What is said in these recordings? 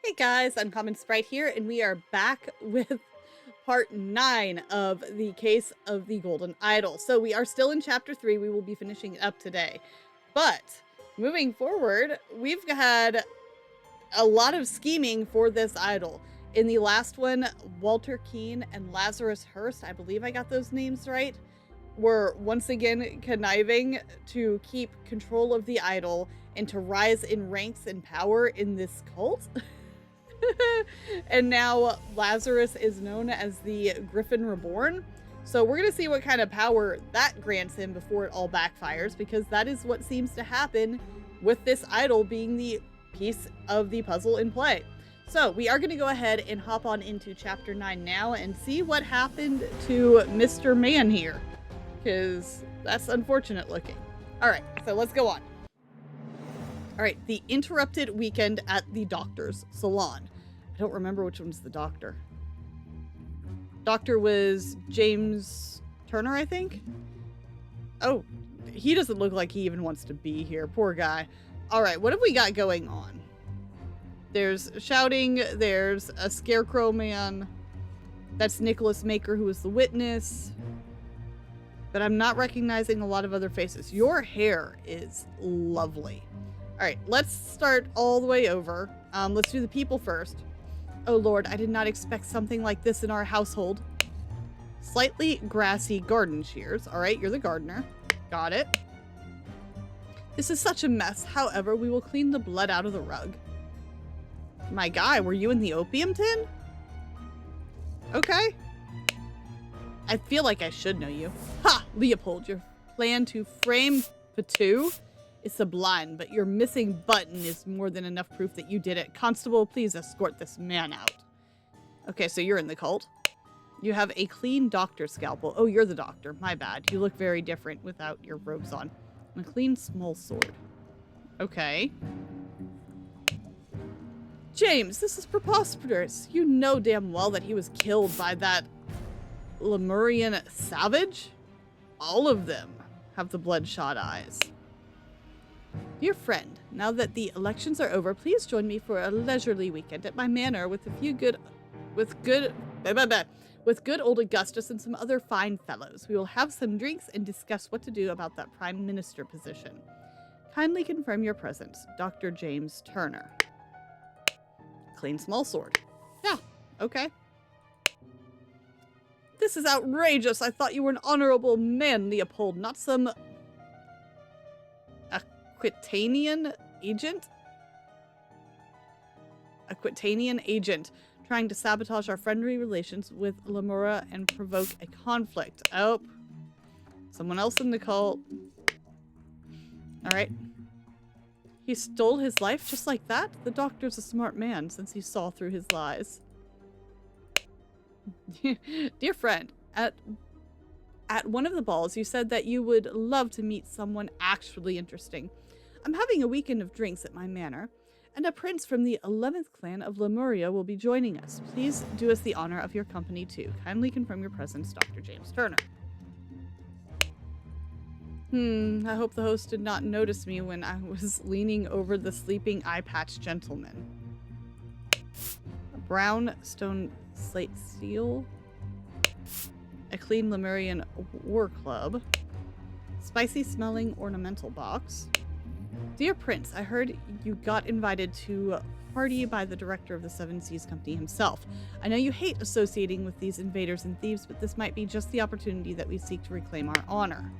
Hey guys, Uncommon Sprite here, and we are back with part 9 of the Case of the Golden Idol. So we are still in chapter 3, we will be finishing it up today. But, moving forward, we've had a lot of scheming for this idol. In the last one, Walter Keene and Lazarus Hurst, I believe I got those names right, were once again conniving to keep control of the idol and to rise in ranks and power in this cult. And now Lazarus is known as the Griffin Reborn. So we're going to see what kind of power that grants him before it all backfires, because that is what seems to happen with this idol being the piece of the puzzle in play. So we are going to go ahead and hop on into chapter 9 now and see what happened to Mr. Man here, because that's unfortunate looking. All right, so let's go on. All right, the interrupted weekend at the doctor's salon. I don't remember which one's the doctor. Doctor was James Turner, I think? Oh, he doesn't look like he even wants to be here. Poor guy. All right, what have we got going on? There's shouting. There's a scarecrow man. That's Nicholas Maker, who is the witness. But I'm not recognizing a lot of other faces. Your hair is lovely. All right, let's start all the way over. Let's do the people first. Oh Lord, I did not expect something like this in our household. Slightly grassy garden shears. All right, you're the gardener. Got it. This is such a mess. However, we will clean the blood out of the rug. My guy, were you in the opium tin? Okay. I feel like I should know you. Ha! Leopold, your plan to frame Patu is sublime, but your missing button is more than enough proof that you did it. Constable, please escort this man out. Okay, so you're in the cult. You have a clean doctor scalpel. Oh, you're the doctor. My bad. You look very different without your robes on. And a clean small sword. Okay. James, this is preposterous. You know damn well that he was killed by that Lemurian savage? All of them have the bloodshot eyes. Dear friend, now that the elections are over, please join me for a leisurely weekend at my manor with good old Augustus and some other fine fellows. We will have some drinks and discuss what to do about that prime minister position. Kindly confirm your presence, Dr. James Turner. Clean small sword. Yeah, okay. This is outrageous. I thought you were an honorable man, Leopold, not some Aquitanian agent? A Aquitanian agent trying to sabotage our friendly relations with Lamura and provoke a conflict. Oh, someone else in the cult. All right. He stole his life just like that? The doctor's a smart man since he saw through his lies. Dear friend, at one of the balls, you said that you would love to meet someone actually interesting. I'm having a weekend of drinks at my manor, and a prince from the 11th clan of Lemuria will be joining us. Please do us the honor of your company too. Kindly confirm your presence, Dr. James Turner. I hope the host did not notice me when I was leaning over the sleeping eye-patch gentleman. A brown stone slate seal. A clean Lemurian war club. Spicy smelling ornamental box. Dear Prince, I heard you got invited to a party by the director of the Seven Seas Company himself. I know you hate associating with these invaders and thieves, but this might be just the opportunity that we seek to reclaim our honor.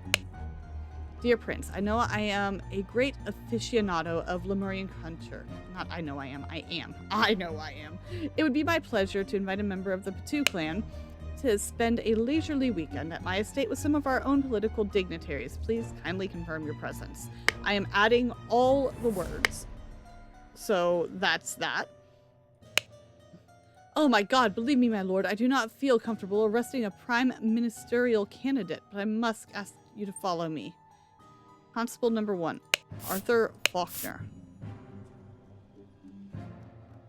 Dear Prince, I know I am a great aficionado of Lemurian culture. Not I know I am, I am. I know I am. It would be my pleasure to invite a member of the Patu clan to spend a leisurely weekend at my estate with some of our own political dignitaries. Please kindly confirm your presence. I am adding all the words. So that's that. Oh my god, believe me, my lord, I do not feel comfortable arresting a prime ministerial candidate, but I must ask you to follow me. Constable number 1, Arthur Faulkner.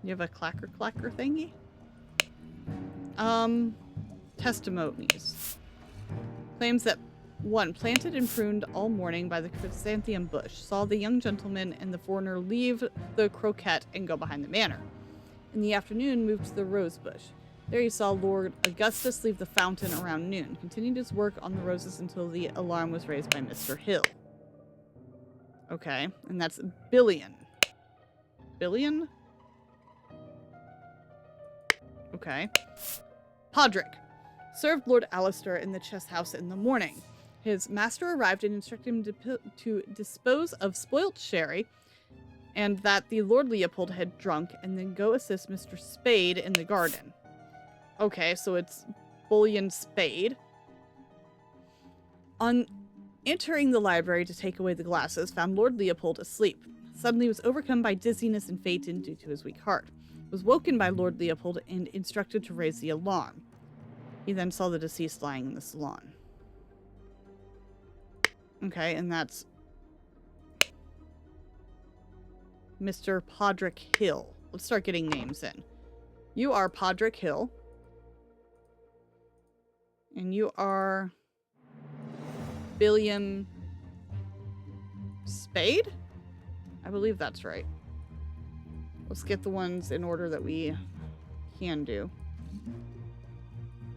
You have a clacker thingy? Testimonies. Claims that 1. Planted and pruned all morning by the chrysanthemum bush, saw the young gentleman and the foreigner leave the croquette and go behind the manor. In the afternoon, moved to the Rosebush. There he saw Lord Augustus leave the fountain around noon, continued his work on the roses until the alarm was raised by Mr. Hill. Okay, and that's Billion. Billion? Okay. Podrick served Lord Alistair in the chess house in the morning. His master arrived and instructed him to dispose of spoilt sherry, and that the Lord Leopold had drunk, and then go assist Mr. Spade in the garden. Okay, so it's Bullion Spade. On entering the library to take away the glasses, found Lord Leopold asleep. Suddenly was overcome by dizziness and fainted due to his weak heart. Was woken by Lord Leopold and instructed to raise the alarm. He then saw the deceased lying in the salon. Okay, and that's Mr. Podrick Hill. Let's start getting names in. You are Podrick Hill. And you are Billion Spade? I believe that's right. Let's get the ones in order that we can do.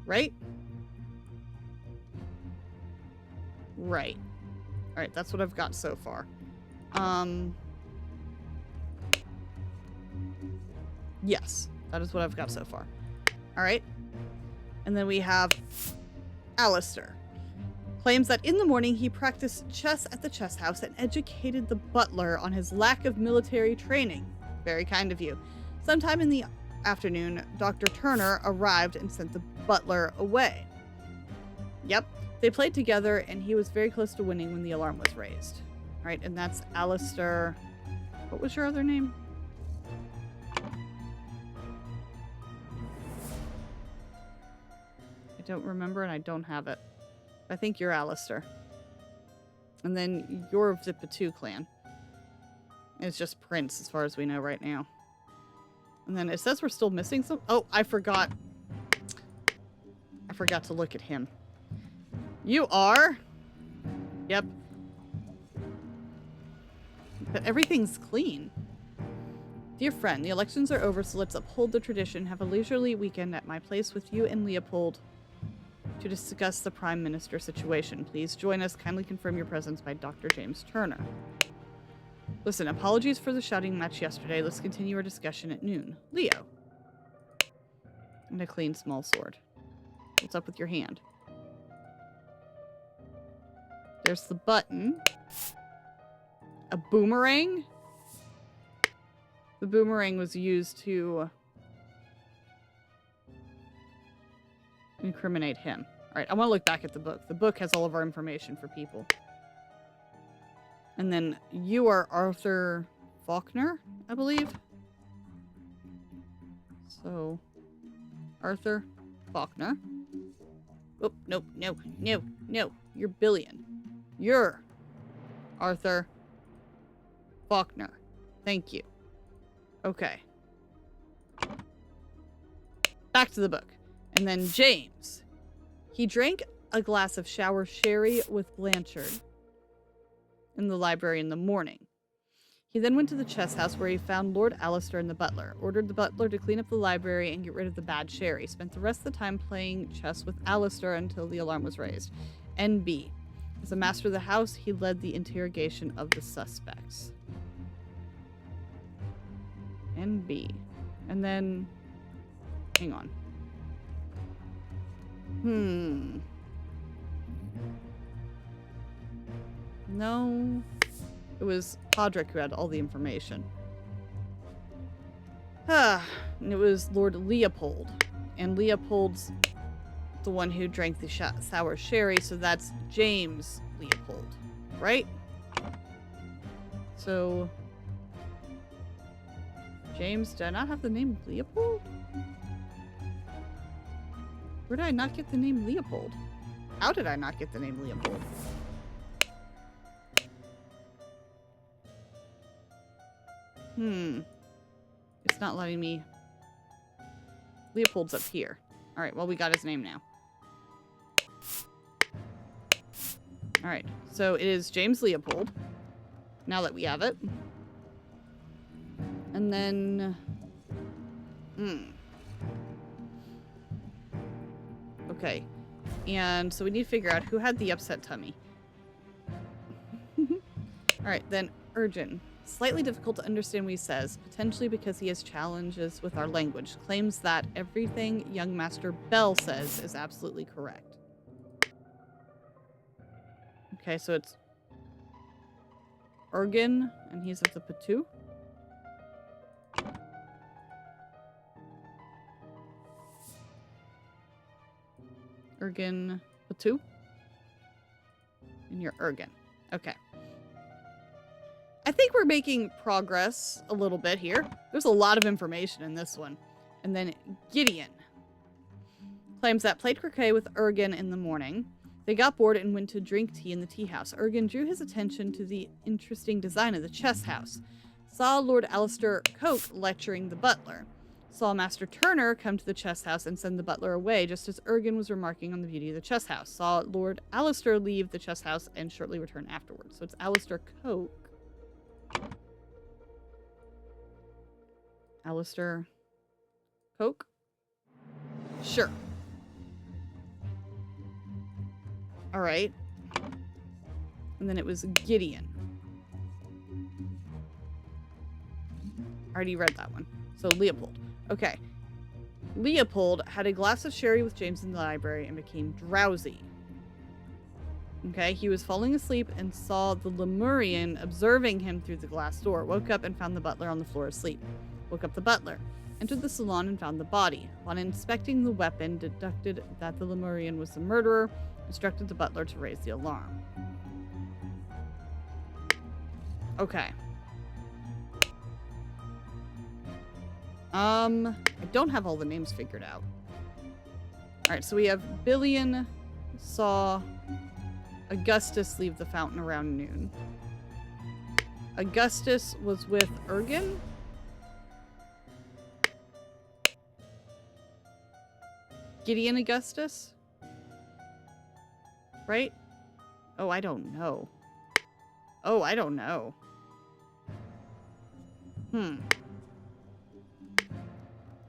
Right? Right. Alright, that's what I've got so far. Yes, that is what I've got so far. Alright. And then we have Alistair. Claims that in the morning he practiced chess at the chess house and educated the butler on his lack of military training. Very kind of you. Sometime in the afternoon, Dr. Turner arrived and sent the butler away. Yep. They played together, and he was very close to winning when the alarm was raised. All right, and that's Alistair. What was your other name? I don't remember, and I don't have it. I think you're Alistair. And then you're of the Patu clan. It's just Prince, as far as we know right now. And then it says we're still missing some. Oh, I forgot. I forgot to look at him. You are. Yep. But everything's clean. Dear friend, the elections are over, so let's uphold the tradition. Have a leisurely weekend at my place with you and Leopold to discuss the Prime Minister situation. Please join us. Kindly confirm your presence by Dr. James Turner. Listen, apologies for the shouting match yesterday. Let's continue our discussion at noon. Leo. And a clean small sword. What's up with your hand? There's the button. A boomerang? The boomerang was used to incriminate him. Alright, I want to look back at the book. The book has all of our information for people. And then you are Arthur Faulkner, I believe. So, Arthur Faulkner. Oh, nope, no, no, no. You're Billion. You're Arthur Faulkner. Thank you. Okay. Back to the book. And then James. He drank a glass of shower sherry with Blanchard in the library in the morning. He then went to the chess house where he found Lord Alistair and the butler. Ordered the butler to clean up the library and get rid of the bad sherry. Spent the rest of the time playing chess with Alistair until the alarm was raised. NB. As a master of the house, he led the interrogation of the suspects. NB. And then... hang on. No. It was Podrick who had all the information. And it was Lord Leopold. And Leopold's the one who drank the sour sherry, so that's James Leopold, right? So... James, did I not have the name Leopold? Where did I not get the name Leopold? How did I not get the name Leopold? It's not letting me... Leopold's up here. Alright, well, we got his name now. Alright, so it is James Leopold. Now that we have it. And then... Okay. And so we need to figure out who had the upset tummy. Alright, then Urgin. Slightly difficult to understand what he says, potentially because he has challenges with our language. Claims that everything young Master Bell says is absolutely correct. Okay, so it's Urgin, and he's of the Patu. Urgin Patu. And you're Urgin. Okay. I think we're making progress a little bit here. There's a lot of information in this one. And then Gideon claims that played croquet with Urgin in the morning. They got bored and went to drink tea in the tea house. Urgin drew his attention to the interesting design of the chess house. Saw Lord Alistair Coke lecturing the butler. Saw Master Turner come to the chess house and send the butler away just as Urgin was remarking on the beauty of the chess house. Saw Lord Alistair leave the chess house and shortly return afterwards. So it's Alistair Coke. Alistair Coke? Sure. Alright. And then it was Gideon. I already read that one. So Leopold. Okay. Leopold had a glass of sherry with James in the library and became drowsy. Okay, he was falling asleep and saw the Lemurian observing him through the glass door. Woke up and found the butler on the floor asleep. Woke up the butler. Entered the salon and found the body. Upon inspecting the weapon, deducted that the Lemurian was the murderer. Instructed the butler to raise the alarm. Okay. I don't have all the names figured out. Alright, so we have Billion saw Augustus leave the fountain around noon. Augustus was with Urgin? Gideon Augustus? Right? Oh, I don't know. Oh, I don't know.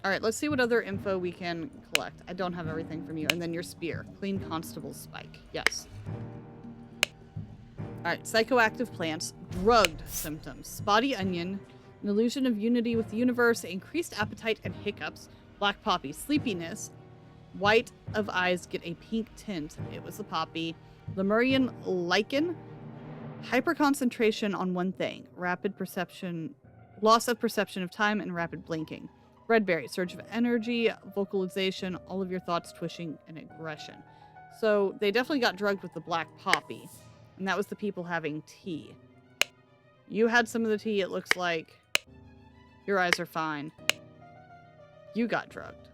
Alright, let's see what other info we can collect. I don't have everything from you. And then your spear. Clean Constable's spike. Yes. Alright, psychoactive plants. Drugged symptoms. Spotty onion. An illusion of unity with the universe. Increased appetite and hiccups. Black poppy. Sleepiness. White of eyes get a pink tint. It was the poppy. Lemurian lichen. Hyperconcentration on one thing. Rapid perception. Loss of perception of time and rapid blinking. Red berry. Surge of energy. Vocalization. All of your thoughts twitching and aggression. So they definitely got drugged with the black poppy. And that was the people having tea. You had some of the tea, it looks like. Your eyes are fine. You got drugged.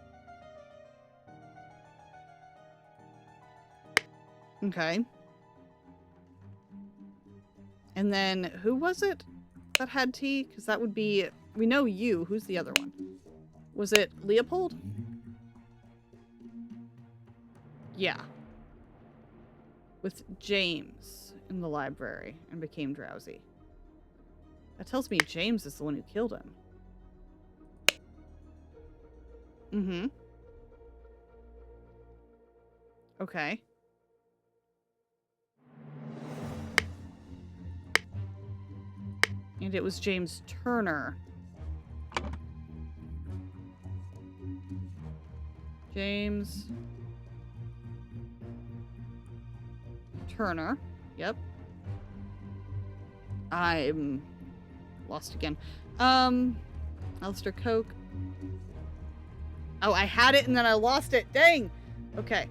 Okay. And then, who was it that had tea? Because that would be... We know you. Who's the other one? Was it Leopold? Yeah. With James in the library and became drowsy. That tells me James is the one who killed him. Mm-hmm. Okay. And it was James Turner. James Turner. Yep. I'm lost again. Alistair Coke. Oh, I had it and then I lost it. Dang. Okay.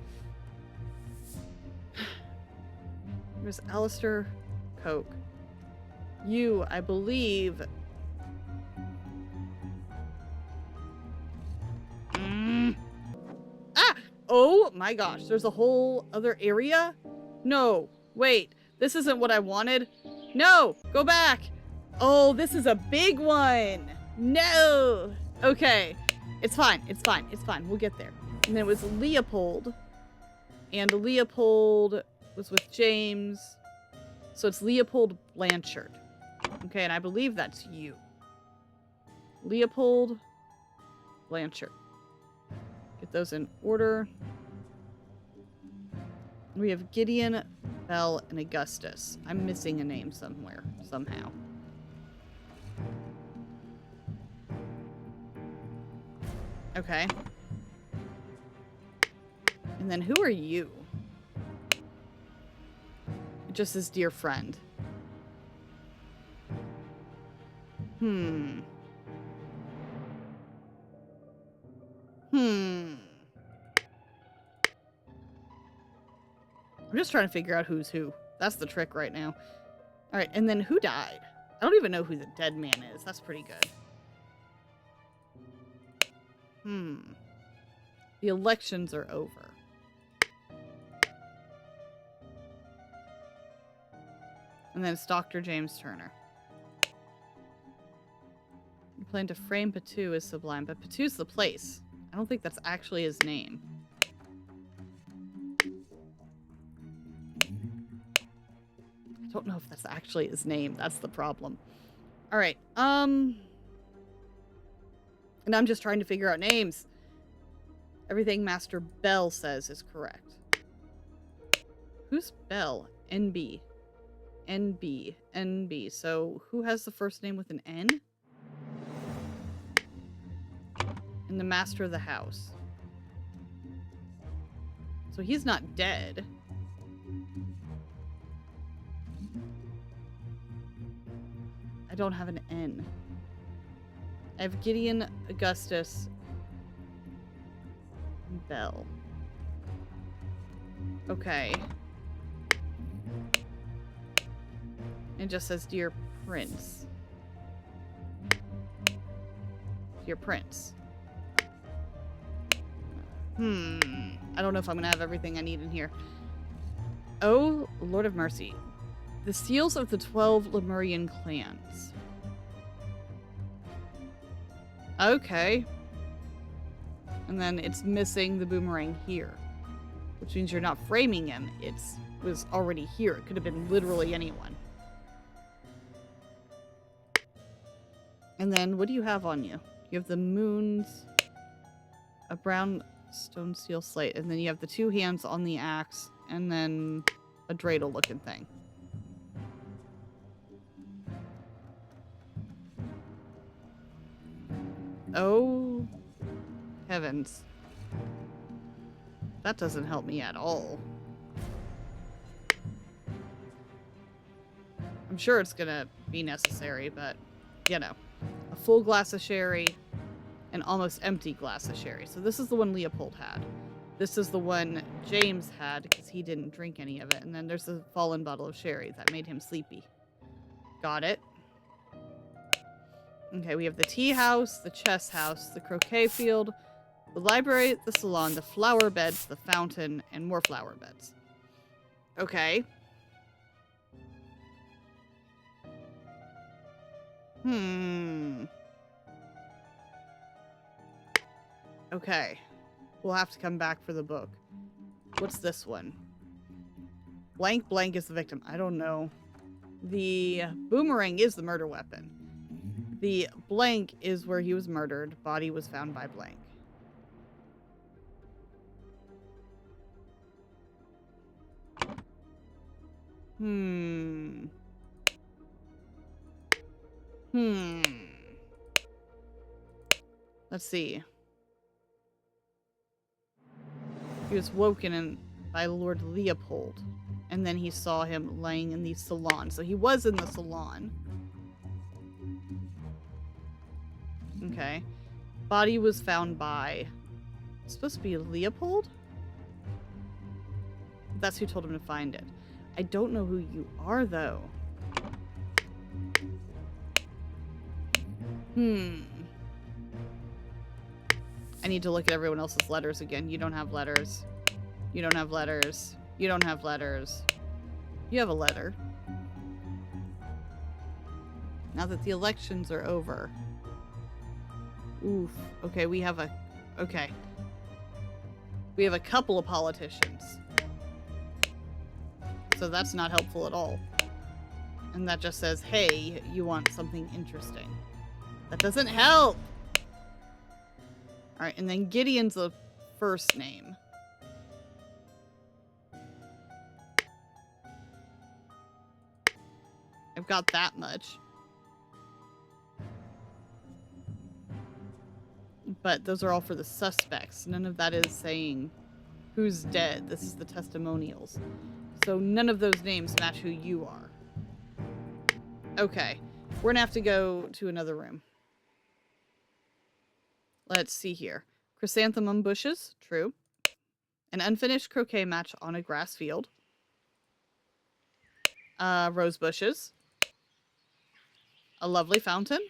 It was Alistair Coke. You, I believe... Ah! Oh my gosh, there's a whole other area? No, wait, this isn't what I wanted. No, go back. Oh, this is a big one. No. Okay, it's fine, it's fine, it's fine. We'll get there. And then it was Leopold. And Leopold was with James. So it's Leopold Blanchard. Okay, and I believe that's you. Leopold Blanchard. Get those in order. We have Gideon, Bell, and Augustus. I'm missing a name somewhere, somehow. Okay. And then who are you? Just his dear friend. I'm just trying to figure out who's who. That's the trick right now. Alright, and then who died? I don't even know who the dead man is. That's pretty good. The elections are over. And then it's Dr. James Turner. You plan to frame Patu as Sublime, but Patu's the place. I don't think that's actually his name. I don't know if that's actually his name. That's the problem. Alright, and I'm just trying to figure out names. Everything Master Bell says is correct. Who's Bell? NB. NB. NB. So, who has the first name with an N? And the Master of the House. So, he's not dead. I don't have an N. I have Gideon, Augustus, and Bell. Okay. It just says, Dear Prince. Dear Prince. I don't know if I'm gonna have everything I need in here. Oh, Lord of Mercy. The seals of the 12 Lemurian clans. Okay. And then it's missing the boomerang here. Which means you're not framing him. It was already here. It could have been literally anyone. And then, what do you have on you? You have the moons, a brown stone steel slate, and then you have the two hands on the axe, and then a dreidel-looking thing. Oh, heavens. That doesn't help me at all. I'm sure it's gonna be necessary, but, you know. A full glass of sherry, an almost empty glass of sherry. So this is the one Leopold had. This is the one James had, because he didn't drink any of it. And then there's a fallen bottle of sherry that made him sleepy. Got it. Okay, we have the tea house, the chess house, the croquet field, the library, the salon, the flower beds, the fountain, and more flower beds. Okay. Okay. We'll have to come back for the book. What's this one? Blank blank is the victim. I don't know. The boomerang is the murder weapon. The blank is where he was murdered. Body was found by blank. Let's see. He was woken by Lord Leopold, and then he saw him laying in the salon. So he was in the salon. Okay. Body was found by... It's supposed to be Leopold? That's who told him to find it. I don't know who you are, though. I need to look at everyone else's letters again. You don't have letters. You don't have letters. You don't have letters. You have a letter. Now that the elections are over. Oof. Okay, we have a... Okay. We have a couple of politicians. So that's not helpful at all. And that just says, hey, you want something interesting. That doesn't help! All right, and then Gideon's the first name. I've got that much. But those are all for the suspects. None of that is saying who's dead. This is the testimonials. So none of those names match who you are. Okay. We're gonna have to go to another room. Let's see here. Chrysanthemum bushes. True. An unfinished croquet match on a grass field. Rose bushes. A lovely fountain.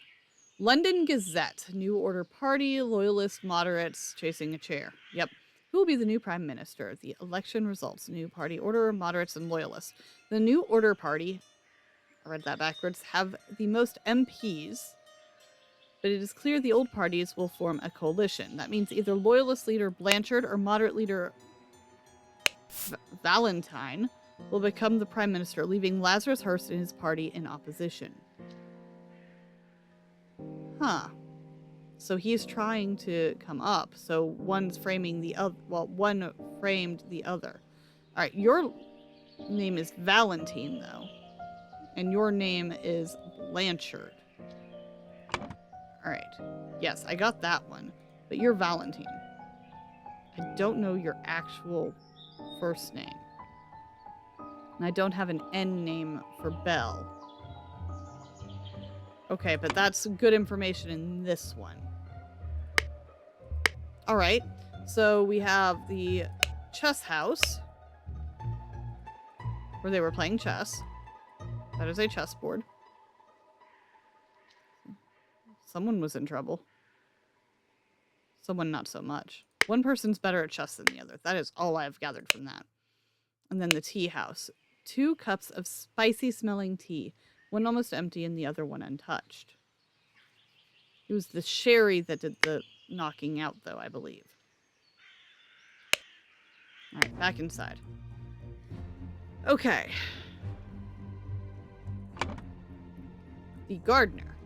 London Gazette. New Order Party. Loyalist moderates chasing a chair. Yep. Who will be the new prime minister? The election results. New party order, moderates, and loyalists. The New Order Party, I read that backwards, have the most MPs, but it is clear the old parties will form a coalition. That means either loyalist leader Blanchard or moderate leader Valentine will become the prime minister, leaving Lazarus Hearst and his party in opposition. Huh. So he's trying to come up. So one's framing the other. Well, one framed the other. All right, your name is Valentine, though. And your name is Blanchard. All right. Yes, I got that one. But you're Valentine. I don't know your actual first name. And I don't have an N name for Belle. Okay, but that's good information in this one. All right, so we have the chess house where they were playing chess. That is a chessboard. Someone was in trouble. Someone not so much. One person's better at chess than the other. That is all I've gathered from that. And then the tea house. 2 cups of spicy smelling tea. One almost empty and the other one untouched. It was the sherry that did the knocking out, though, I believe. All right, back inside. Okay. The gardener.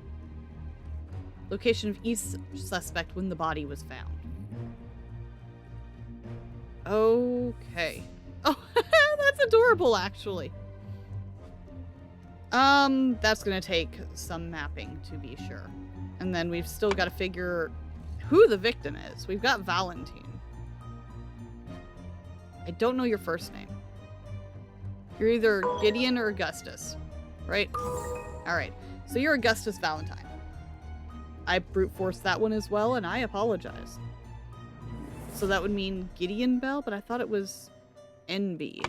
Location of each suspect when the body was found. Okay. Oh, that's adorable, actually. That's gonna take some mapping to be sure. And then we've still got to figure who the victim is. We've got Valentine. I don't know your first name. You're either Gideon or Augustus, right? All right. So you're Augustus Valentine. I brute forced that one as well, and I apologize. So that would mean Gideon Bell, but I thought it was NB.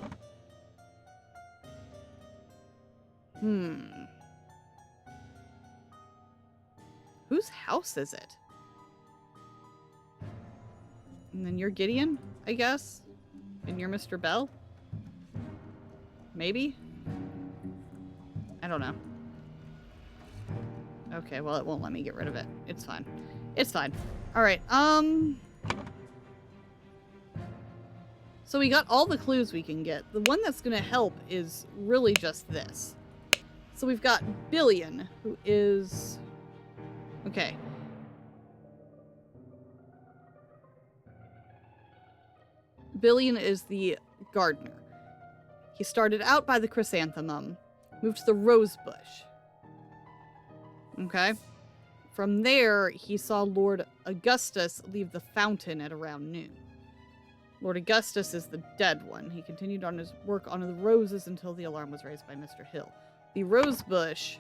Whose house is it? And then you're Gideon, I guess? And you're Mr. Bell? Maybe? I don't know. Okay, well, it won't let me get rid of it. It's fine. It's fine. Alright, so we got all the clues we can get. The one that's gonna help is really just this. So we've got Billion, who is... Okay. Billion is the gardener. He started out by the chrysanthemum, moved to the rose bush. Okay? From there, he saw Lord Augustus leave the fountain at around noon. Lord Augustus is the dead one. He continued on his work on the roses until the alarm was raised by Mr. Hill. The rose bush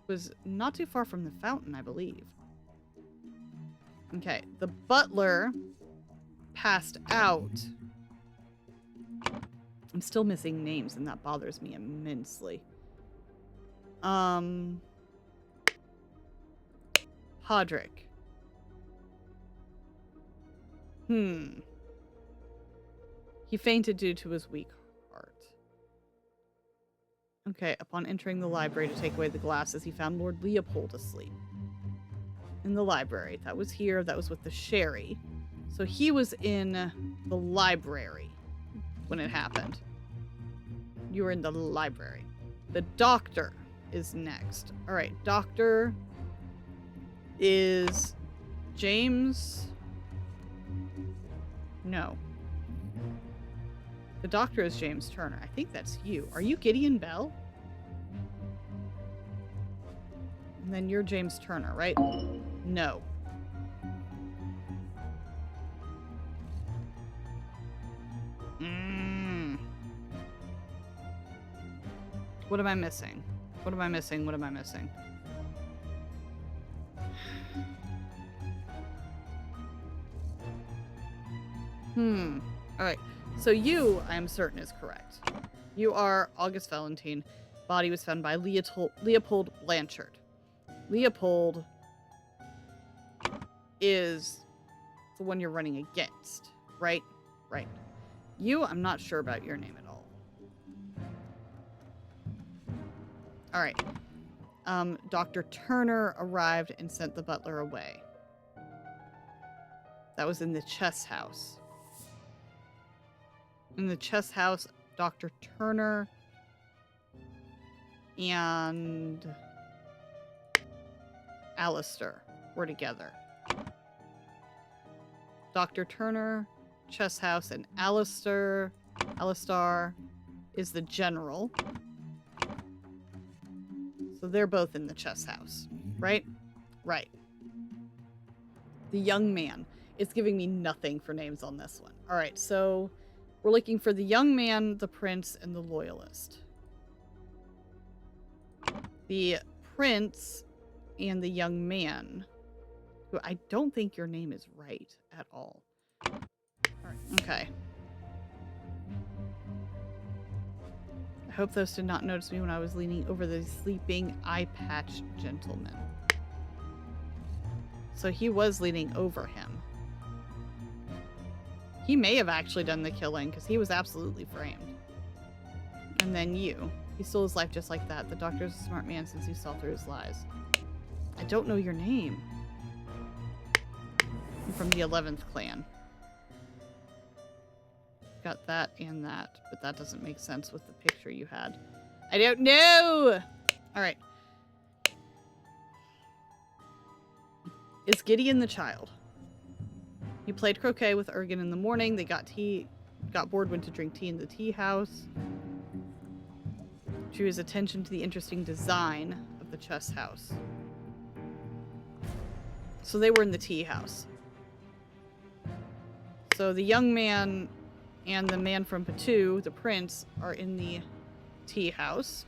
was not too far from the fountain, I believe. Okay, the butler passed out. I'm still missing names, and that bothers me immensely. Podrick. He fainted due to his weak heart. Okay, upon entering the library to take away the glasses, he found Lord Leopold asleep. In the library. That was here. That was with the sherry. So he was in the library when it happened. You were in the library. The doctor is next. All right, doctor is James... No. The doctor is James Turner. I think that's you. Are you Gideon Bell? And then you're James Turner, right? No. What am I missing? What am I missing? What am I missing? Alright. So you, I am certain, is correct. You are August Valentine. Body was found by Leopold Blanchard. Leopold is the one you're running against, right? Right. You, I'm not sure about your name at all. Alright. Dr. Turner arrived and sent the butler away. That was in the chess house. In the chess house, Dr. Turner and Alistair were together. Dr. Turner, chess house, and Alistair is the general. So they're both in the chess house, right? Right. The young man. It's giving me nothing for names on this one. All right, so we're looking for the young man, the prince, and the loyalist. The prince and the young man, who I don't think your name is right at all. All right, okay. I hope those did not notice me when I was leaning over the sleeping eye-patch gentleman. So he was leaning over him. He may have actually done the killing, because he was absolutely framed. And then you. He stole his life just like that. The doctor's a smart man since he saw through his lies. I don't know your name. I'm from the 11th clan. Got that and that, but that doesn't make sense with the picture you had. I don't know! Alright. Is Gideon the child? He played croquet with Ergen in the morning. They got bored, went to drink tea in the tea house. Drew his attention to the interesting design of the chess house. So they were in the tea house. So the young man and the man from Patu, the prince, are in the tea house.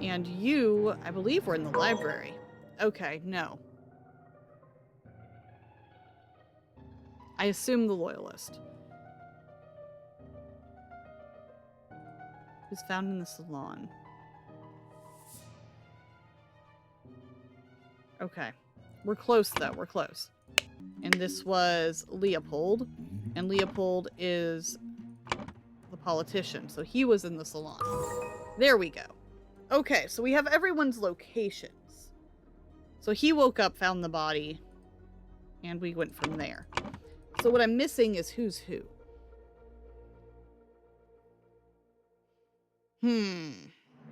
And you, I believe, were in the library. Okay, no. I assume the loyalist. Was found in the salon. Okay. We're close, though. We're close. And this was Leopold. And Leopold is the politician. So he was in the salon. There we go. Okay, so we have everyone's locations. So he woke up, found the body, and we went from there. So what I'm missing is who's who.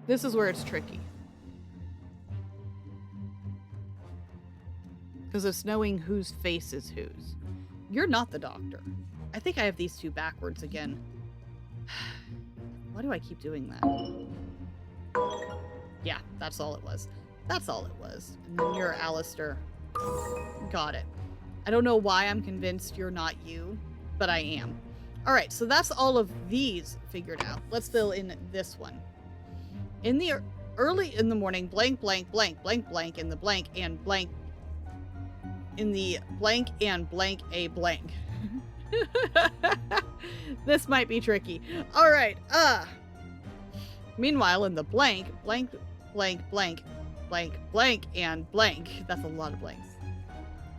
This is where it's tricky. Because it's knowing whose face is whose. You're not the doctor. I think I have these two backwards again. Why do I keep doing that? Yeah, that's all it was. That's all it was. And then you're Alistair. Got it. I don't know why I'm convinced you're not you, but I am. Alright, so that's all of these figured out. Let's fill in this one. In the early in the morning, blank, blank, blank, blank, blank, in the blank, and blank, in the blank, and blank, a blank. This might be tricky. Alright, meanwhile, in the blank, blank, blank, blank, blank, blank, and blank. That's a lot of blanks.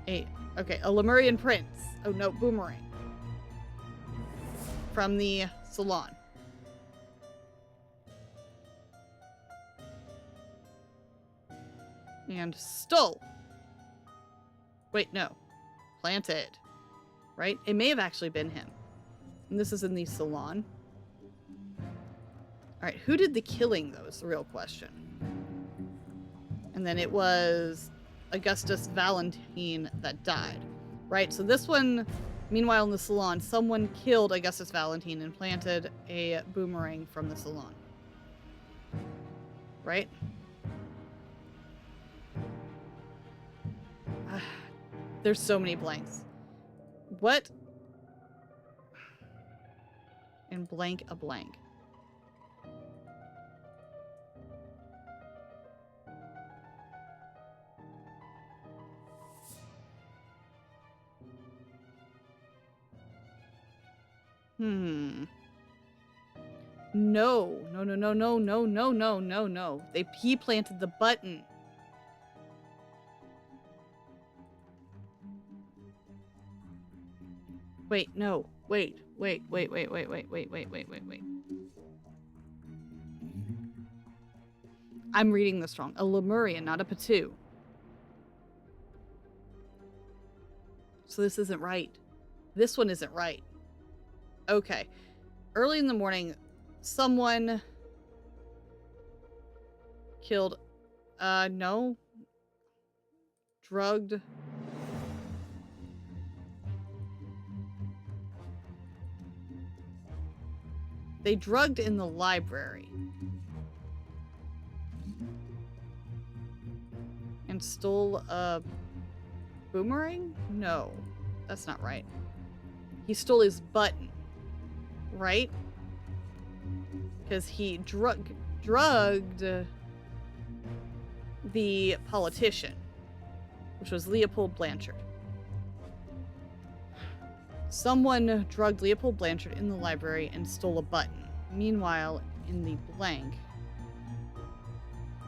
Okay, a Lemurian prince. Oh no, boomerang. From the salon. And stole. Wait, no. Planted. Right? It may have actually been him. And this is in the salon. Alright, who did the killing, though, is the real question. And then it was Augustus Valentine that died, right? So this one, meanwhile in the salon, someone killed Augustus Valentine and planted a boomerang from the salon. Right? There's so many blanks. What? And blank a blank. No. He planted the button. Wait, no. Wait. I'm reading this wrong. A Lemurian, not a Patu. So this isn't right. This one isn't right. Okay. Early in the morning, someone killed, no. Drugged. They drugged in the library. And stole a boomerang? No, that's not right. He stole his button, right? Because he drugged the politician, which was Leopold Blanchard. Someone drugged Leopold Blanchard in the library and stole a button. Meanwhile, in the blank,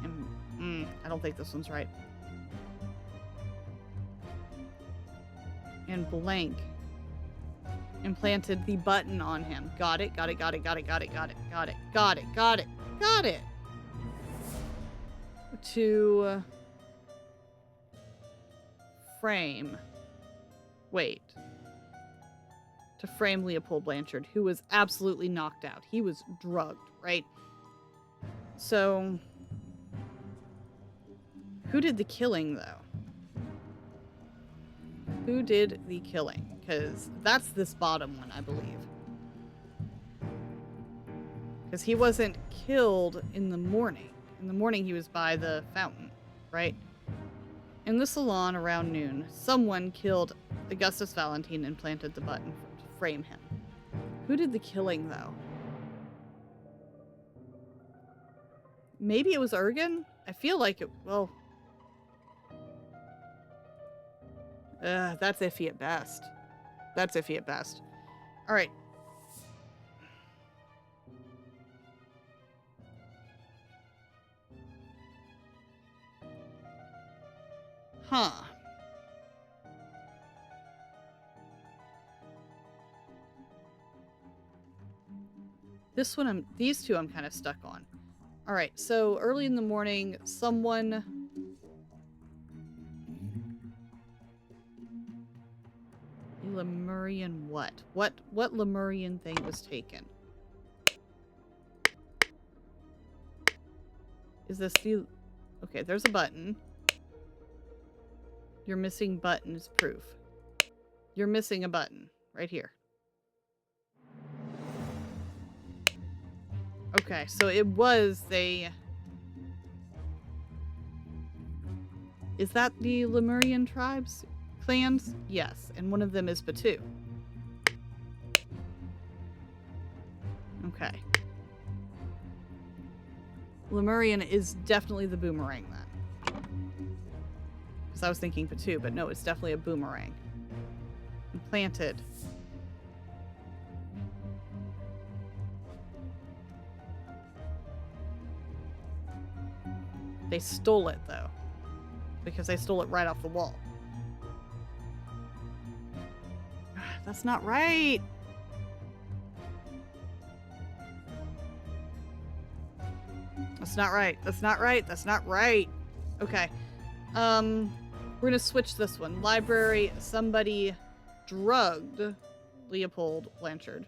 and I don't think this one's right. And blank implanted the button on him. Got it. To frame. Wait. To frame Leopold Blanchard, who was absolutely knocked out. He was drugged, right? So, who did the killing, though? Who did the killing? Because that's this bottom one, I believe. Because he wasn't killed in the morning. In the morning, he was by the fountain, right? In the salon around noon, someone killed Augustus Valentine and planted the button to frame him. Who did the killing, though? Maybe it was Ergen? I feel like it, well... that's iffy at best. That's iffy at best. Alright. Huh. This one, these two I'm kind of stuck on. Alright, so early in the morning, someone... Lemurian what? What Lemurian thing was taken? Is this the... Okay, there's a button. Your missing button is proof. You're missing a button. Right here. Okay, so it was the... Is that the Lemurian tribes? Clans? Yes, and one of them is Patu. Okay. Lemurian is definitely the boomerang then. Because I was thinking Patu, but no, it's definitely a boomerang. Implanted. They stole it, though. Because they stole it right off the wall. That's not right! That's not right. That's not right. That's not right. Okay. We're gonna switch this one. Library. Somebody drugged Leopold Blanchard.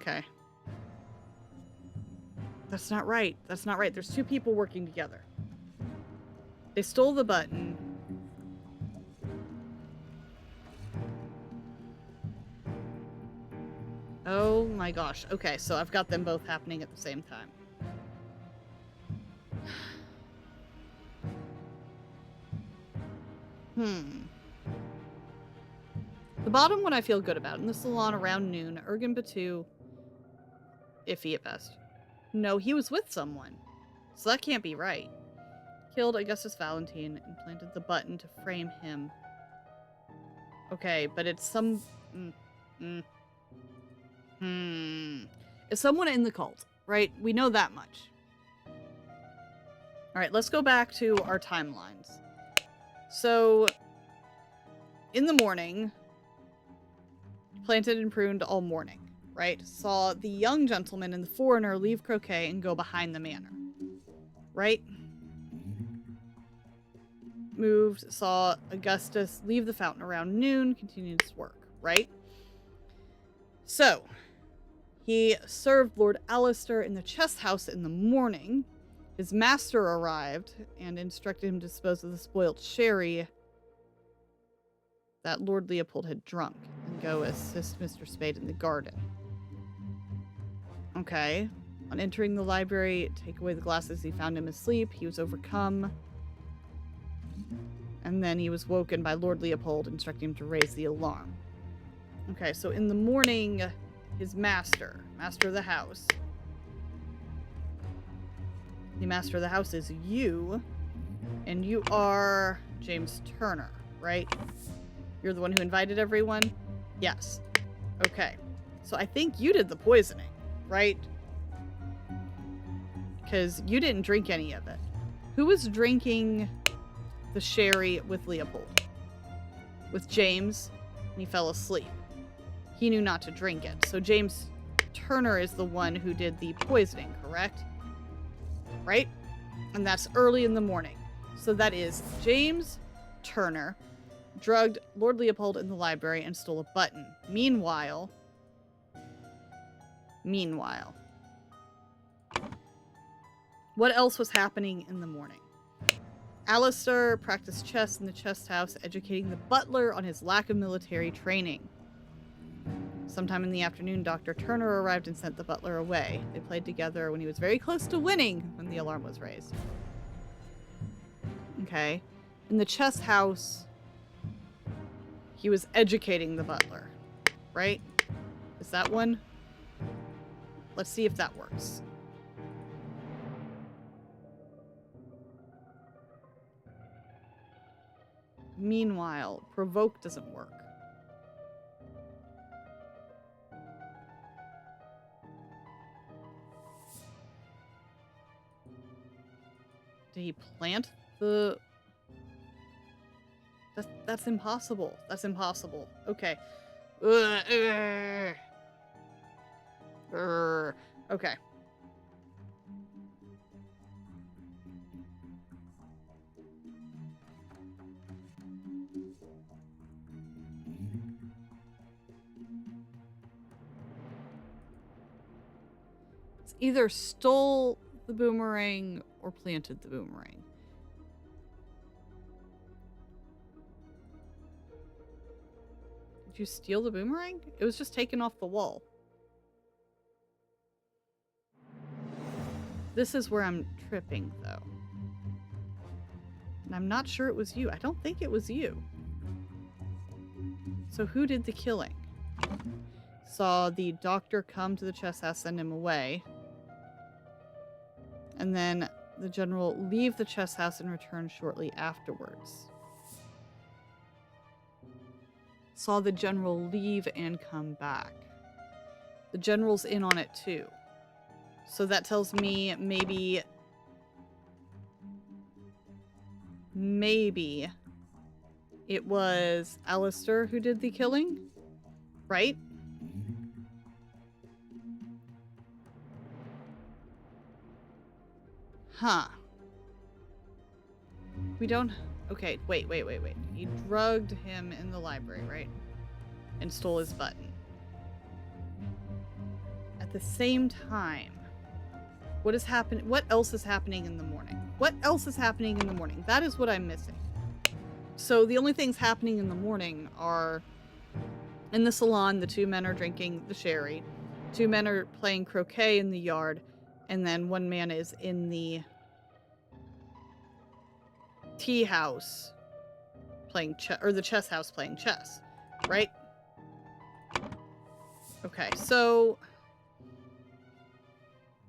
Okay. That's not right. That's not right. There's two people working together. They stole the button. Oh my gosh. Okay, so I've got them both happening at the same time. The bottom one I feel good about. In the salon around noon, Ergen Batu, iffy at best. No, he was with someone. So that can't be right. Killed Augustus Valentine and planted the button to frame him. Okay, but it's some... It's someone in the cult, right? We know that much. Alright, let's go back to our timelines. So, in the morning, planted and pruned all morning, right? Saw the young gentleman and the foreigner leave Croquet and go behind the manor, right? Moved, saw Augustus leave the fountain around noon, continued his work, right? So, he served Lord Alistair in the chess house in the morning. His master arrived and instructed him to dispose of the spoiled sherry that Lord Leopold had drunk and go assist Mr. Spade in the garden. Okay. On entering the library, take away the glasses, he found him asleep. He was overcome. And then he was woken by Lord Leopold, instructing him to raise the alarm. Okay, so in the morning, his master of the house. The master of the house is you, and you are James Turner, right? You're the one who invited everyone? Yes. Okay. So I think you did the poisoning, right? Because you didn't drink any of it. Who was drinking the sherry with Leopold? With James, and he fell asleep. He knew not to drink it. So James Turner is the one who did the poisoning, correct? Right? And that's early in the morning. So that is James Turner drugged Lord Leopold in the library and stole a button. Meanwhile, what else was happening in the morning? Alistair practiced chess in the chess house, educating the butler on his lack of military training. Sometime in the afternoon, Dr. Turner arrived and sent the butler away. They played together when he was very close to winning when the alarm was raised. Okay. In the chess house, he was educating the butler, right? Is that one? Let's see if that works. Meanwhile, provoke doesn't work. Did he plant the... That's impossible. That's impossible. Okay. Okay. It's either stole the boomerang or planted the boomerang. Did you steal the boomerang? It was just taken off the wall. This is where I'm tripping, though. And I'm not sure it was you. I don't think it was you. So who did the killing? Saw the doctor come to the chess house, send him away. And then the general leave the chess house and return shortly afterwards. Saw the general leave and come back. The general's in on it too. So that tells me maybe it was Alistair who did the killing, right? Huh. We don't... Okay, wait. He drugged him in the library, right? And stole his button. at the same time, what is happening? What else is happening in the morning? What else is happening in the morning? That is what I'm missing. So the only things happening in the morning are in the salon, the two men are drinking the sherry. Two men are playing croquet in the yard. And then one man is in the tea house playing chess, or the chess house playing chess, right? Okay, so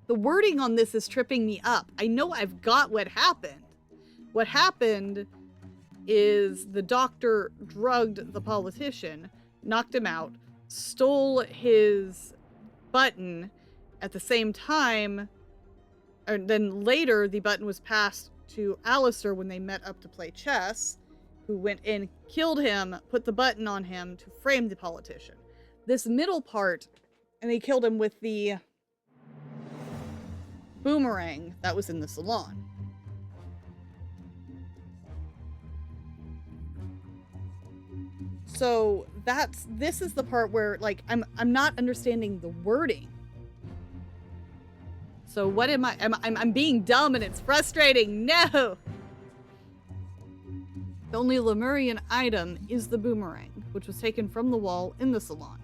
the wording on this is tripping me up. I know I've got what happened. What happened is the doctor drugged the politician, knocked him out, stole his button. At the same time, or then later, the button was passed to Alistair when they met up to play chess, who went in, killed him, put the button on him to frame the politician. This middle part, and they killed him with the boomerang that was in the salon. So this is the part where, like, I'm not understanding the wording. So what am I? I'm being dumb and it's frustrating. No! The only Lemurian item is the boomerang, which was taken from the wall in the salon.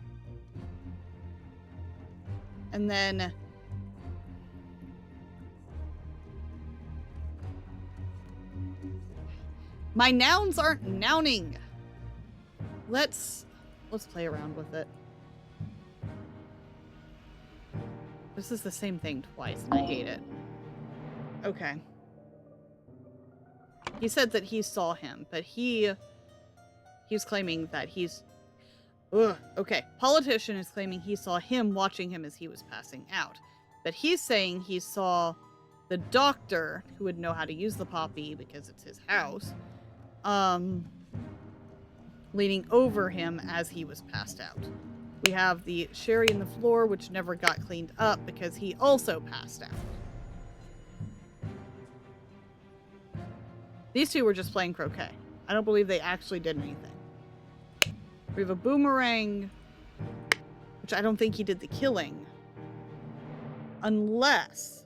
And then my nouns aren't nouning. Let's play around with it. This is the same thing twice, and I hate it. Okay. He said that he saw him, but he's claiming that he's... Ugh, okay. Politician is claiming he saw him watching him as he was passing out. But he's saying he saw the doctor, who would know how to use the poppy because it's his house, leaning over him as he was passed out. We have the sherry in the floor, which never got cleaned up because he also passed out. These two were just playing croquet. I don't believe they actually did anything. We have a boomerang, which I don't think he did the killing. Unless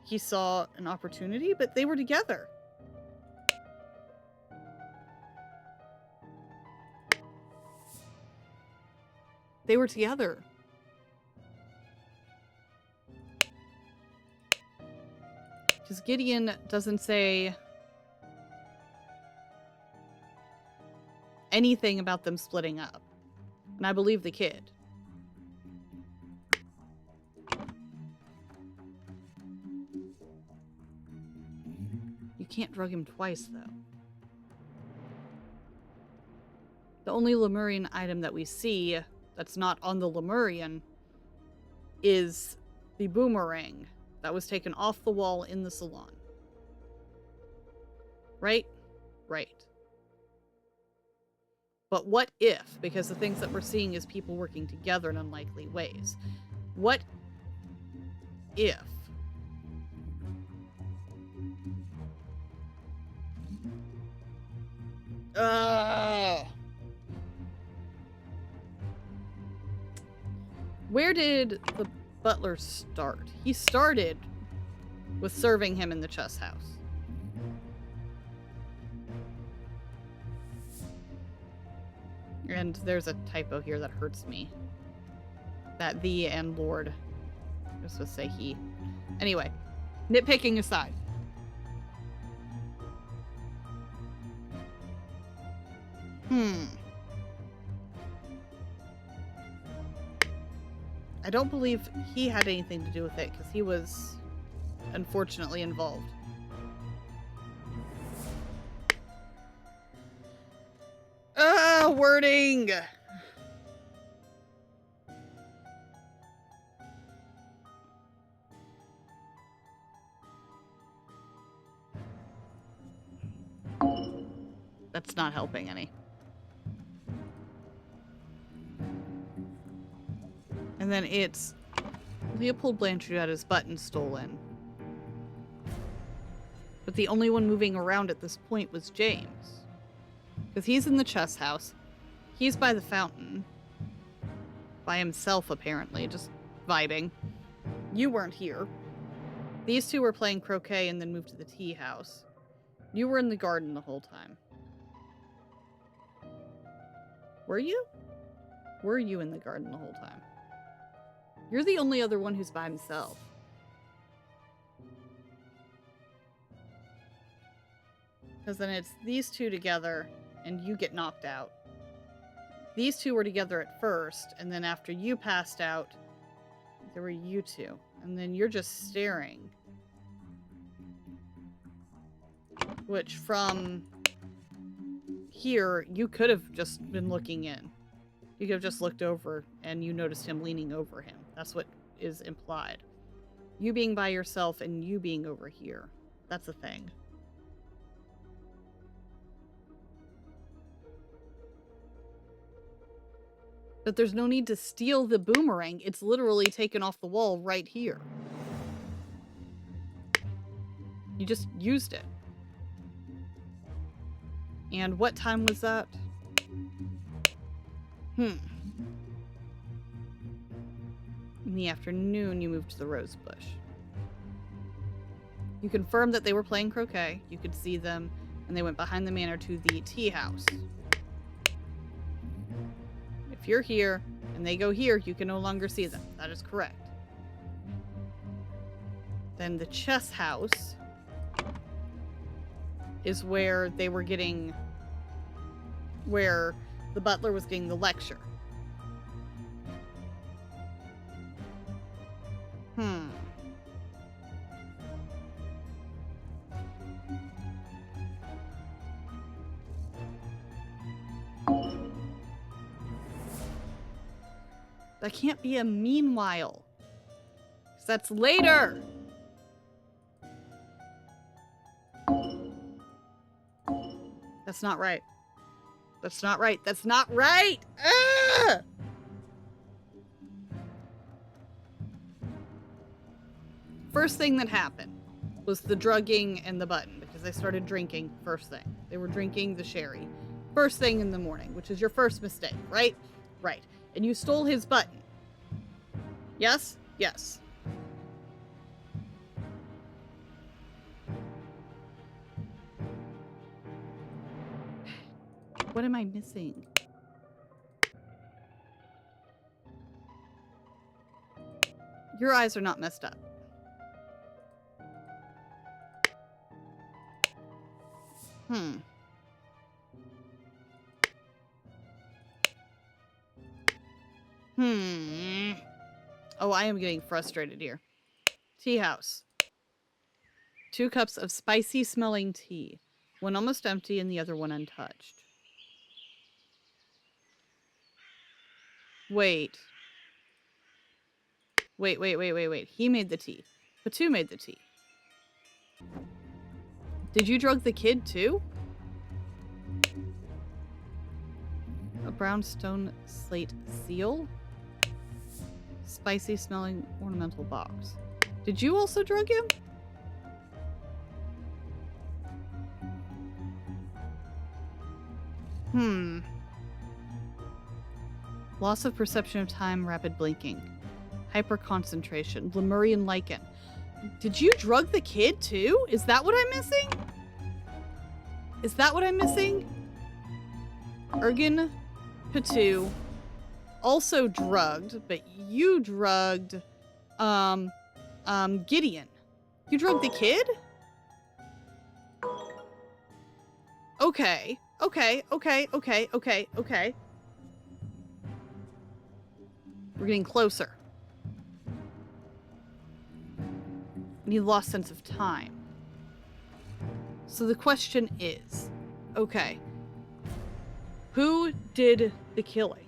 he saw an opportunity, but they were together. They were together. Because Gideon doesn't say anything about them splitting up. And I believe the kid. You can't drug him twice, though. The only Lemurian item that we see that's not on the Lemurian is the boomerang that was taken off the wall in the salon. Right? Right. But what if, because the things that we're seeing is people working together in unlikely ways, what if where did the butler start? He started with serving him in the chess house. And there's a typo here that hurts me. That the and Lord. I'm supposed to say he. Anyway, nitpicking aside. I don't believe he had anything to do with it, because he was unfortunately involved. Wording! That's not helping any. And then it's Leopold Blanchard had his button stolen. But the only one moving around at this point was James. Because he's in the chess house. He's by the fountain. By himself, apparently, just vibing. You weren't here. These two were playing croquet and then moved to the tea house. You were in the garden the whole time. Were you? Were you in the garden the whole time? You're the only other one who's by himself. Because then it's these two together, and you get knocked out. These two were together at first, and then after you passed out, there were you two. And then you're just staring. Which, from here, you could have just been looking in. You could have just looked over, and you noticed him leaning over him. That's what is implied. You being by yourself and you being over here. That's a thing. But there's no need to steal the boomerang. It's literally taken off the wall right here. You just used it. And what time was that? In the afternoon, you moved to the rose bush. You confirmed that they were playing croquet. You could see them, and they went behind the manor to the tea house. If you're here, and they go here, you can no longer see them. That is correct. Then the chess house is where they were getting... where the butler was getting the lecture. That can't be a meanwhile. 'Cause that's later. That's not right. That's not right. That's not right. Ah! First thing that happened was the drugging and the button, because they started drinking first thing. They were drinking the sherry first thing in the morning, which is your first mistake, right? Right. And you stole his button. Yes? Yes. What am I missing? Your eyes are not messed up. Oh, I am getting frustrated here. Tea house. 2 cups of spicy smelling tea. One almost empty and the other one untouched. Wait. Wait. He made the tea. Patu made the tea. Did you drug the kid too? A brown stone slate seal? Spicy smelling ornamental box. Did you also drug him? Loss of perception of time, rapid blinking. Hyperconcentration. Lemurian lichen. Did you drug the kid too? Is that what I'm missing? Is that what I'm missing? Ergen Patu also drugged, but you drugged Gideon. You drugged the kid? Okay. We're getting closer. And he lost sense of time. So the question is, okay, who did the killing?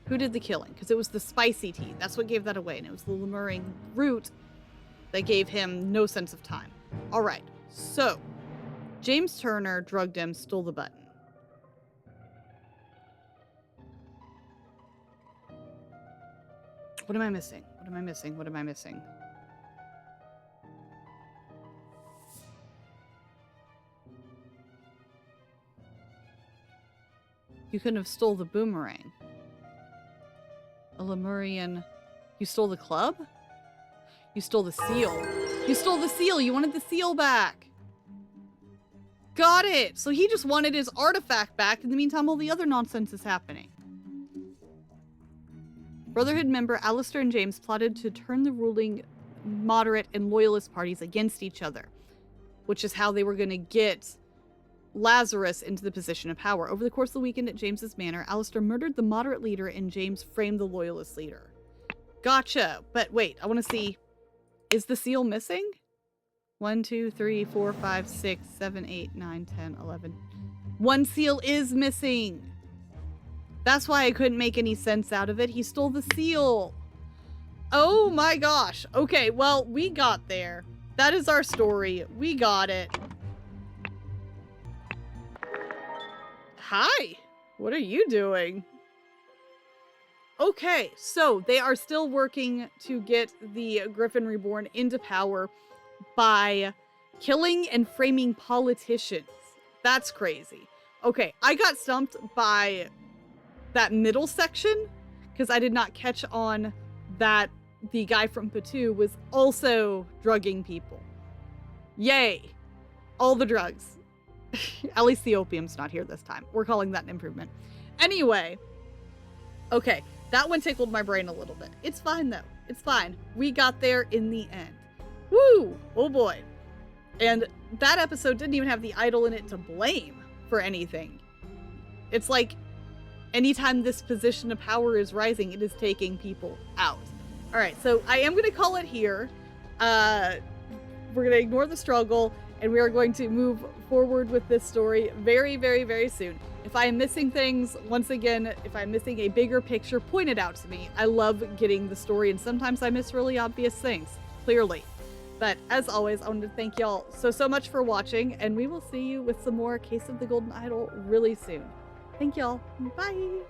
Who did the killing? Because it was the spicy tea. That's what gave that away. And it was the Lemurian root that gave him no sense of time. All right. So, James Turner drugged him, stole the button. What am I missing? What am I missing? What am I missing? You couldn't have stole the boomerang. A Lemurian... You stole the club? You stole the seal. You stole the seal! You wanted the seal back! Got it! So he just wanted his artifact back. In the meantime, all the other nonsense is happening. Brotherhood member Alistair and James plotted to turn the ruling moderate and loyalist parties against each other, which is how they were going to get Lazarus into the position of power. Over the course of the weekend at James's manor, Alistair murdered the moderate leader and James framed the loyalist leader. Gotcha. But wait, I want to see, is the seal missing? 1, 2, 3, 4, 5, 6, 7, 8, 9, 10, 11. One seal is missing. That's why I couldn't make any sense out of it. He stole the seal. Oh my gosh. Okay, well, we got there. That is our story. We got it. Hi. What are you doing? Okay, so they are still working to get the Griffin Reborn into power by killing and framing politicians. That's crazy. Okay, I got stumped by that middle section because I did not catch on that the guy from Patu was also drugging people. Yay. All the drugs. At least the opium's not here this time. We're calling that an improvement. Anyway. Okay, that one tickled my brain a little bit. It's fine though. It's fine. We got there in the end. Woo! Oh boy. And that episode didn't even have the idol in it to blame for anything. It's like anytime this position of power is rising, it is taking people out. All right, so I am going to call it here. We're going to ignore the struggle, and we are going to move forward with this story very, very, very soon. If I am missing things, once again, if I'm missing a bigger picture, point it out to me. I love getting the story, and sometimes I miss really obvious things, clearly. But as always, I want to thank y'all so much for watching, and we will see you with some more Case of the Golden Idol really soon. Thank y'all. Bye.